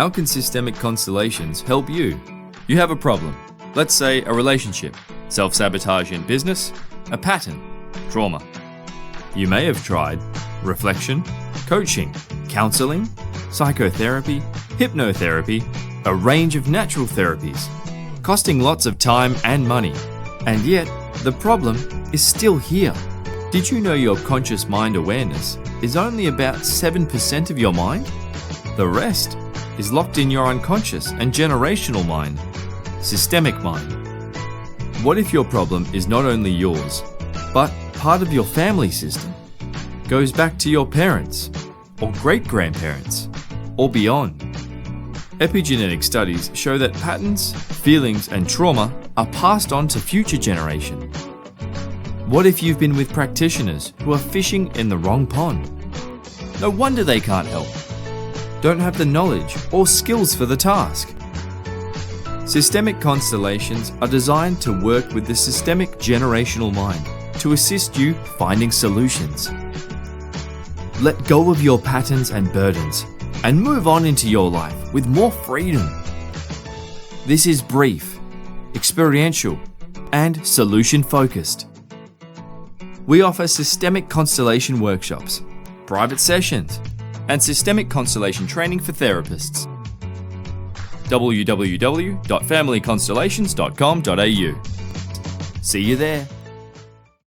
How can Systemic Constellations help you? You have a problem. Let's say a relationship, self-sabotage in business, a pattern, trauma. You may have tried reflection, coaching, counseling, psychotherapy, hypnotherapy, a range of natural therapies, costing lots of time and money. And yet, the problem is still here. Did you know your conscious mind awareness is only about 7% of your mind? The rest is locked in your unconscious and generational mind, systemic mind. What if your problem is not only yours, but part of your family system? Goes back to your parents, or great-grandparents, or beyond. Epigenetic studies show that patterns, feelings, and trauma are passed on to future generations. What if you've been with practitioners who are fishing in the wrong pond? No wonder they can't help. Don't have the knowledge or skills for the task. Systemic constellations are designed to work with the systemic generational mind to assist you finding solutions. Let go of your patterns and burdens and move on into your life with more freedom. This is brief, experiential, and solution-focused. We offer systemic constellation workshops, private sessions, and systemic constellation training for therapists. www.familyconstellations.com.au. See you there.